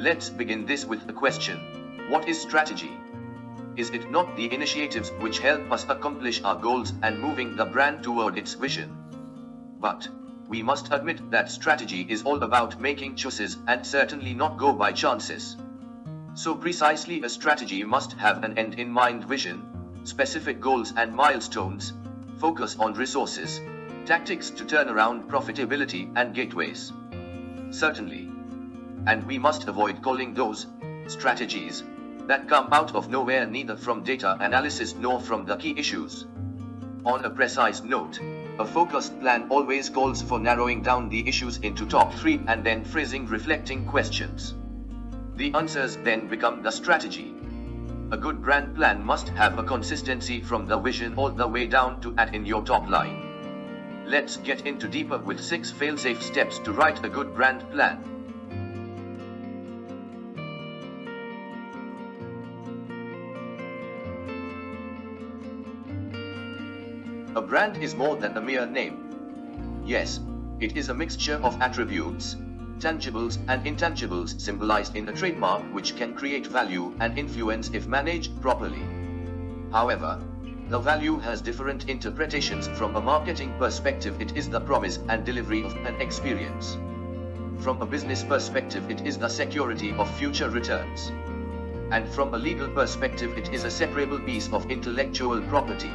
Let's begin this with a question. What is strategy? Is it not the initiatives which help us accomplish our goals and moving the brand toward its vision? But we must admit that strategy is all about making choices and certainly not go by chances. So precisely a strategy must have an end in mind vision, specific goals and milestones, focus on resources, tactics to turn around profitability and gateways. Certainly. And we must avoid calling those strategies that come out of nowhere, neither from data analysis nor from the key issues. On a precise note, a focused plan always calls for narrowing down the issues into top 3 and then phrasing reflecting questions. The answers then become the strategy. A good brand plan must have a consistency from the vision all the way down to at in your top line. Let's get into deeper with 6 failsafe steps to write a good brand plan. A brand is more than a mere name. Yes, it is a mixture of attributes, tangibles and intangibles symbolized in a trademark which can create value and influence if managed properly. However, the value has different interpretations. From a marketing perspective, it is the promise and delivery of an experience. From a business perspective, it is the security of future returns. And from a legal perspective, it is a separable piece of intellectual property.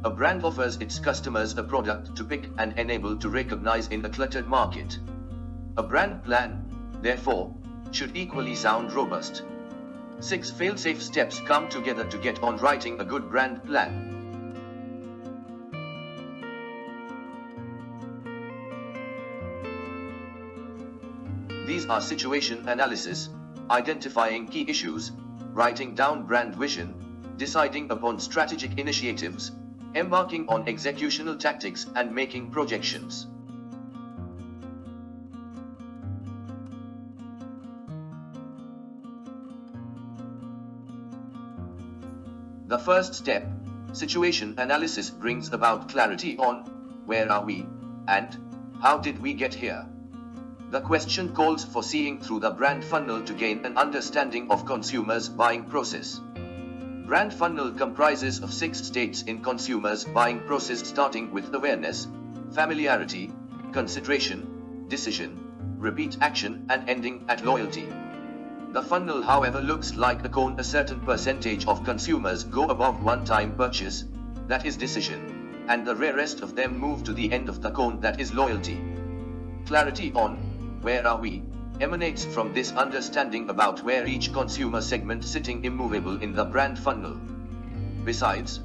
A brand offers its customers a product to pick and enable to recognize in a cluttered market. A brand plan, therefore, should equally sound robust. 6 failsafe steps come together to get on writing a good brand plan. These are situation analysis, identifying key issues, writing down brand vision, deciding upon strategic initiatives, embarking on executional tactics, and making projections. The first step, situation analysis, brings about clarity on where are we and how did we get here. The question calls for seeing through the brand funnel to gain an understanding of consumers' buying process. Brand funnel comprises of 6 states in consumers' buying process, starting with awareness, familiarity, consideration, decision, repeat action, and ending at loyalty. The funnel, however, looks like a cone. A certain percentage of consumers go above one-time purchase, that is decision, and the rarest of them move to the end of the cone, that is loyalty. Clarity on where are we emanates from this understanding about where each consumer segment sitting immovable in the brand funnel. Besides,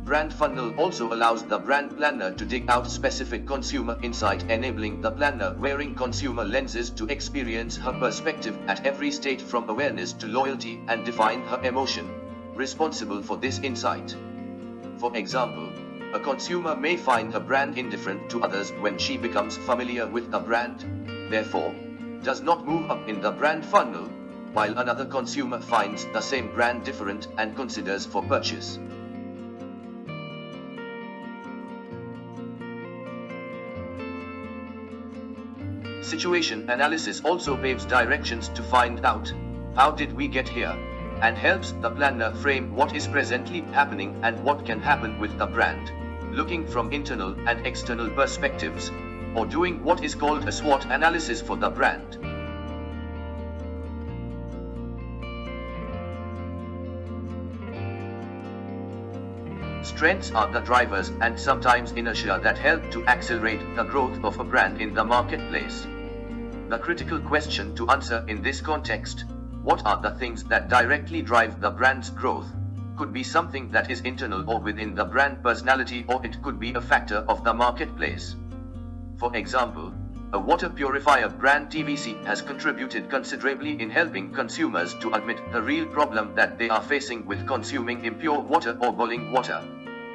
brand funnel also allows the brand planner to dig out specific consumer insight, enabling the planner wearing consumer lenses to experience her perspective at every state from awareness to loyalty and define her emotion responsible for this insight. For example, a consumer may find a brand indifferent to others when she becomes familiar with the brand, therefore does not move up in the brand funnel, while another consumer finds the same brand different and considers for purchase. Situation analysis also paves directions to find out how did we get here, and helps the planner frame what is presently happening and what can happen with the brand, looking from internal and external perspectives, or doing what is called a SWOT analysis for the brand. Strengths are the drivers and sometimes inertia that help to accelerate the growth of a brand in the marketplace. The critical question to answer in this context, what are the things that directly drive the brand's growth, could be something that is internal or within the brand personality, or it could be a factor of the marketplace. For example, a water purifier brand TVC has contributed considerably in helping consumers to admit the real problem that they are facing with consuming impure water or boiling water.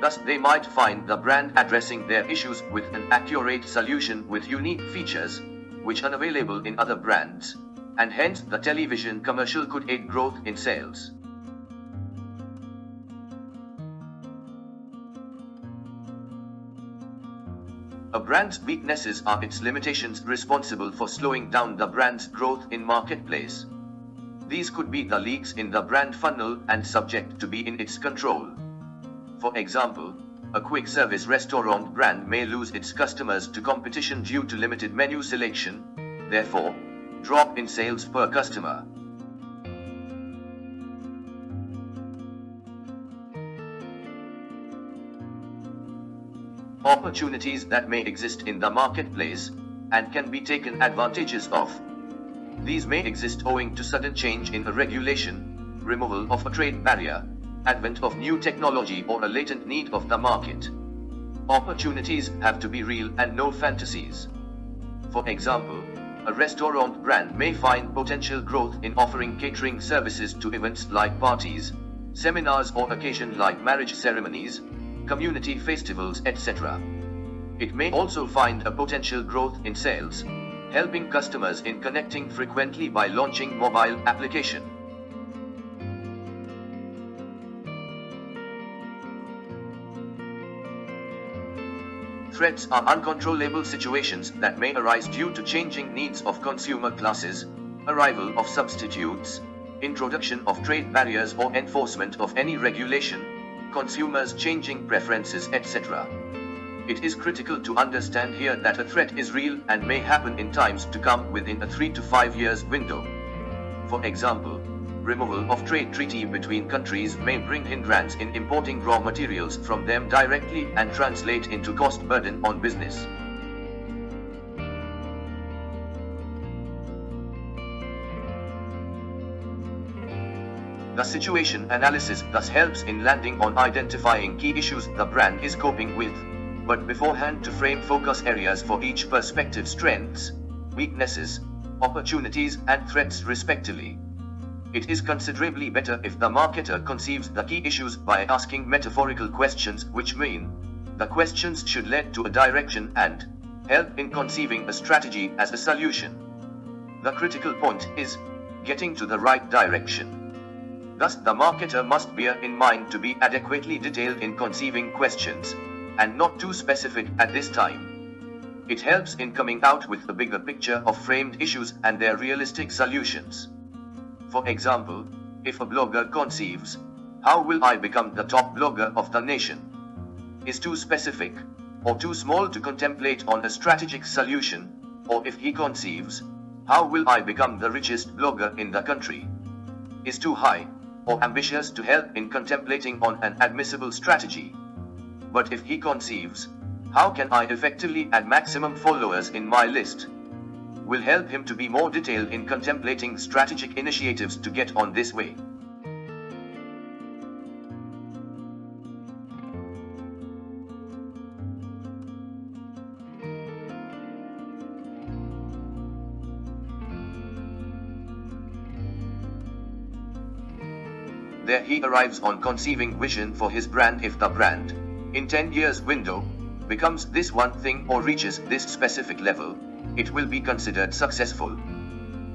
Thus, they might find the brand addressing their issues with an accurate solution with unique features, which are unavailable in other brands, and hence the television commercial could aid growth in sales. A brand's weaknesses are its limitations responsible for slowing down the brand's growth in marketplace. These could be the leaks in the brand funnel and subject to be in its control. For example, a quick service restaurant brand may lose its customers to competition due to limited menu selection, therefore, drop in sales per customer. Opportunities that may exist in the marketplace and can be taken advantages of. These may exist owing to sudden change in a regulation, removal of a trade barrier, advent of new technology, or a latent need of the market. Opportunities have to be real and no fantasies. For example, a restaurant brand may find potential growth in offering catering services to events like parties, seminars, or occasions like marriage ceremonies, community festivals, etc. It may also find a potential growth in sales, helping customers in connecting frequently by launching mobile application. Threats are uncontrollable situations that may arise due to changing needs of consumer classes, arrival of substitutes, introduction of trade barriers, or enforcement of any regulation, consumers changing preferences, etc. It is critical to understand here that a threat is real and may happen in times to come within a 3 to 5 years window. For example, removal of trade treaty between countries may bring hindrance in importing raw materials from them directly and translate into cost burden on business. The situation analysis thus helps in landing on identifying key issues the brand is coping with, but beforehand to frame focus areas for each perspective: strengths, weaknesses, opportunities, and threats respectively. It is considerably better if the marketer conceives the key issues by asking metaphorical questions, which mean the questions should lead to a direction and help in conceiving a strategy as a solution. The critical point is getting to the right direction. Thus, the marketer must bear in mind to be adequately detailed in conceiving questions, and not too specific at this time. It helps in coming out with a bigger picture of framed issues and their realistic solutions. For example, if a blogger conceives, "How will I become the top blogger of the nation?" is too specific, or too small to contemplate on a strategic solution, or if he conceives, "How will I become the richest blogger in the country?" is too high, or ambitious to help in contemplating on an admissible strategy. But if he conceives, "How can I effectively add maximum followers in my list?" will help him to be more detailed in contemplating strategic initiatives to get on this way. There he arrives on conceiving vision for his brand. If the brand, in 10 years window, becomes this one thing or reaches this specific level, it will be considered successful.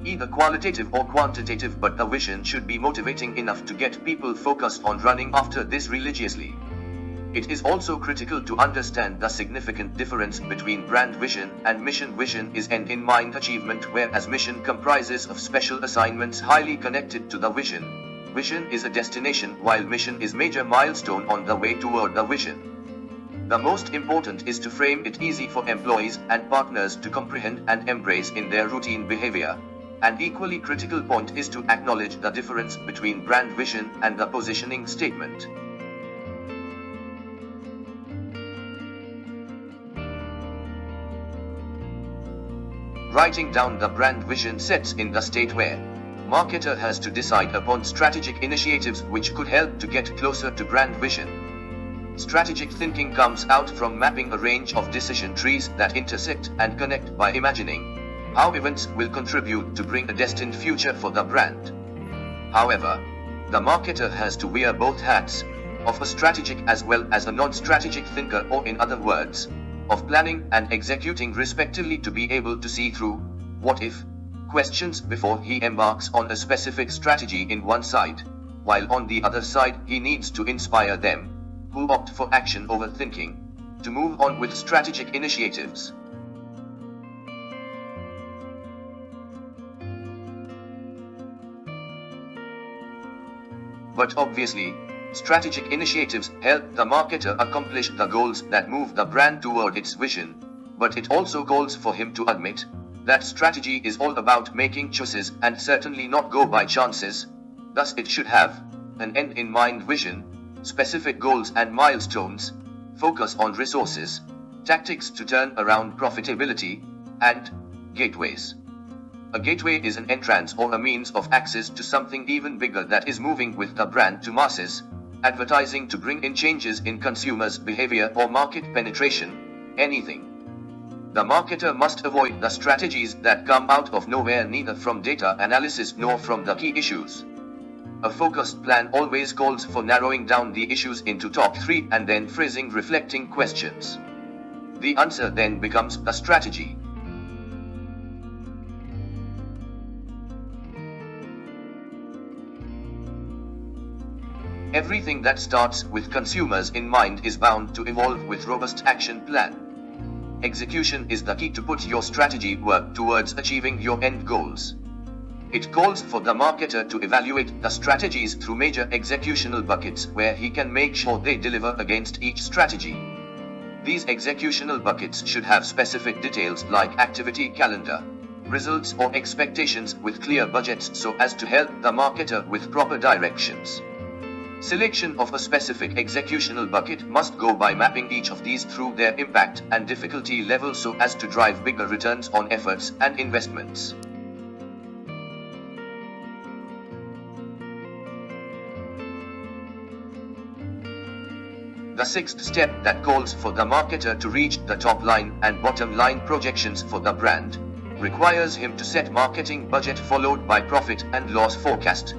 Either qualitative or quantitative, but the vision should be motivating enough to get people focused on running after this religiously. It is also critical to understand the significant difference between brand vision and mission. Vision is an in-mind achievement, whereas mission comprises of special assignments highly connected to the vision. Vision is a destination, while mission is major milestone on the way toward the vision. The most important is to frame it easy for employees and partners to comprehend and embrace in their routine behavior. An equally critical point is to acknowledge the difference between brand vision and the positioning statement. Writing down the brand vision sets in the state where marketer has to decide upon strategic initiatives which could help to get closer to brand vision. Strategic thinking comes out from mapping a range of decision trees that intersect and connect by imagining how events will contribute to bring a destined future for the brand. However, the marketer has to wear both hats, of a strategic as well as a non-strategic thinker, or in other words, of planning and executing respectively, to be able to see through what if questions before he embarks on a specific strategy in one side, while on the other side he needs to inspire them who opt for action over thinking to move on with strategic initiatives. But obviously, strategic initiatives help the marketer accomplish the goals that move the brand toward its vision, but it also calls for him to admit that strategy is all about making choices and certainly not go by chances. Thus it should have an end-in-mind vision, specific goals and milestones, focus on resources, tactics to turn around profitability, and gateways. A gateway is an entrance or a means of access to something even bigger that is moving with the brand to masses, advertising to bring in changes in consumers' behavior or market penetration, anything. The marketer must avoid the strategies that come out of nowhere, neither from data analysis nor from the key issues. A focused plan always calls for narrowing down the issues into top 3 and then phrasing reflecting questions. The answer then becomes the strategy. Everything that starts with consumers in mind is bound to evolve with robust action plan. Execution is the key to put your strategy work towards achieving your end goals. It calls for the marketer to evaluate the strategies through major executional buckets where he can make sure they deliver against each strategy. These executional buckets should have specific details like activity calendar, results or expectations with clear budgets so as to help the marketer with proper directions. Selection of a specific executional bucket must go by mapping each of these through their impact and difficulty level so as to drive bigger returns on efforts and investments. The sixth step that calls for the marketer to reach the top line and bottom line projections for the brand requires him to set marketing budget followed by profit and loss forecast.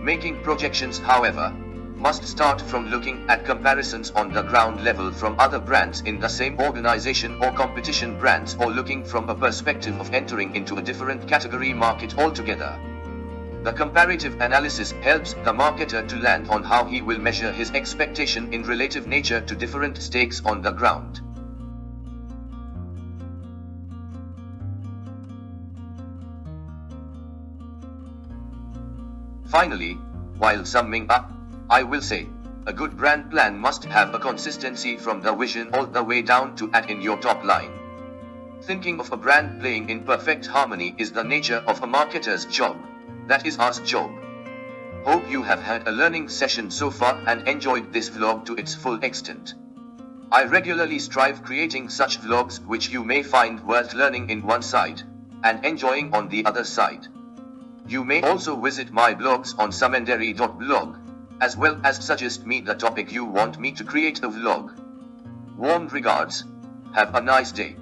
Making projections, however, must start from looking at comparisons on the ground level from other brands in the same organization or competition brands, or looking from a perspective of entering into a different category market altogether. The comparative analysis helps the marketer to land on how he will measure his expectation in relative nature to different stakes on the ground. Finally, while summing up, I will say, a good brand plan must have a consistency from the vision all the way down to in your top line. Thinking of a brand playing in perfect harmony is the nature of a marketer's job. That is our job. Hope you have had a learning session so far and enjoyed this vlog to its full extent. I regularly strive creating such vlogs which you may find worth learning in one side and enjoying on the other side. You may also visit my blogs on samandari.blog, as well as suggest me the topic you want me to create a vlog. Warm regards. Have a nice day.